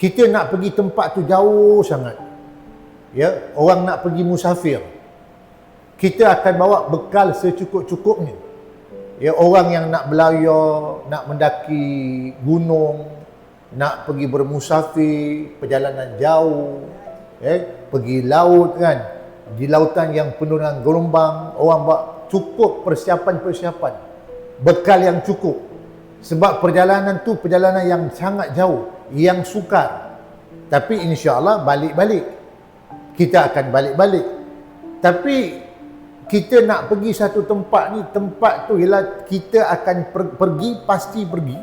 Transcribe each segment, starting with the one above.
kita nak pergi tempat tu jauh sangat. Ya, orang nak pergi musafir. Kita akan bawa bekal secukup-cukupnya. Ya, orang yang nak belayar, nak mendaki gunung, nak pergi bermusafir, perjalanan jauh, pergi laut kan. Di lautan yang penuh dengan gelombang, orang buat cukup persiapan-persiapan. Bekal yang cukup. Sebab perjalanan tu perjalanan yang sangat jauh, yang sukar. Tapi insya-Allah balik-balik. Kita akan balik-balik. Tapi kita nak pergi satu tempat ni, tempat tu ialah kita akan pergi, pasti pergi.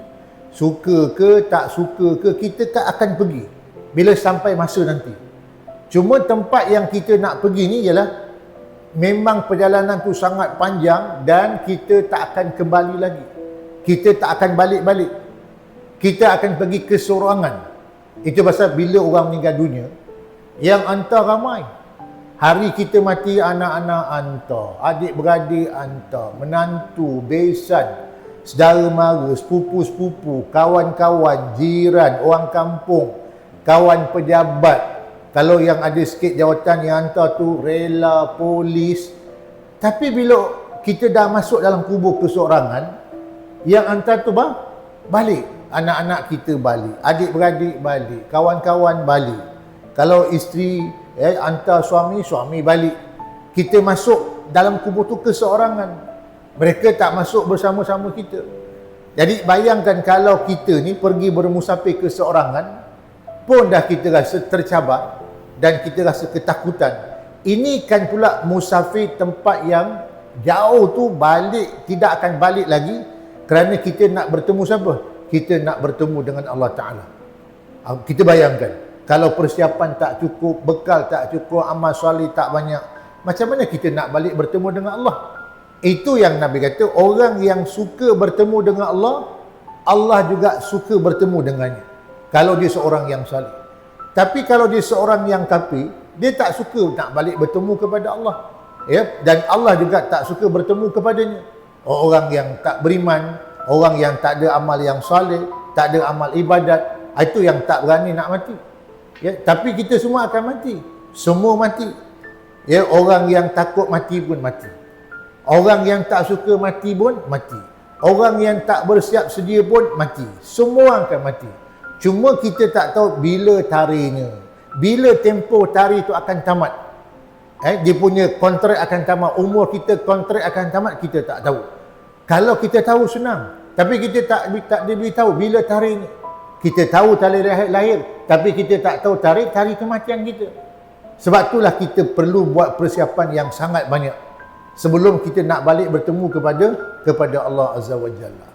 Suka ke tak suka ke, kita akan pergi bila sampai masa nanti. Cuma tempat yang kita nak pergi ni ialah memang perjalanan tu sangat panjang dan kita tak akan kembali lagi. Kita tak akan balik-balik. Kita akan pergi kesorangan. Itu pasal bila orang meninggal dunia, yang hantar ramai. Hari kita mati, anak-anak hantar, adik-beradik hantar, menantu, besan, saudara mara, sepupu-sepupu, kawan-kawan, jiran, orang kampung, kawan pejabat. Kalau yang ada sikit jawatan yang hantar tu rela, polis. Tapi bila kita dah masuk dalam kubur kesorangan, yang hantar tu balik. Anak-anak kita balik, adik-beradik balik, kawan-kawan balik. Kalau isteri hantar suami balik. Kita masuk dalam kubur tu keseorangan. Mereka tak masuk bersama-sama kita. Jadi bayangkan kalau kita ni pergi bermusafir keseorangan, pun dah kita rasa tercabar dan kita rasa ketakutan. Ini kan pula musafir tempat yang jauh tu, balik, tidak akan balik lagi, kerana kita nak bertemu siapa? Kita nak bertemu dengan Allah Ta'ala. Kita bayangkan, kalau persiapan tak cukup, bekal tak cukup, amal soleh tak banyak, macam mana kita nak balik bertemu dengan Allah? Itu yang Nabi kata, orang yang suka bertemu dengan Allah, Allah juga suka bertemu dengannya. Kalau dia seorang yang saleh. Tapi kalau dia seorang yang kafir, dia tak suka nak balik bertemu kepada Allah. Ya, dan Allah juga tak suka bertemu kepadanya. Orang yang tak beriman, orang yang tak ada amal yang saleh, tak ada amal ibadat, itu yang tak berani nak mati. Ya, tapi kita semua akan mati. Semua mati. Ya, orang yang takut mati pun mati. Orang yang tak suka mati pun mati. Orang yang tak bersiap sedia pun mati. Semua akan mati. Cuma kita tak tahu bila tarikhnya. Bila tempoh tarikh itu akan tamat. Dia punya kontrak akan tamat. Umur kita kontrak akan tamat, kita tak tahu. Kalau kita tahu senang. Tapi kita tak diberitahu bila tarikhnya. Kita tahu tarikh lahir, tapi kita tak tahu tarikh kematian kita. Sebab itulah kita perlu buat persiapan yang sangat banyak sebelum kita nak balik bertemu kepada Allah Azza wa Jalla.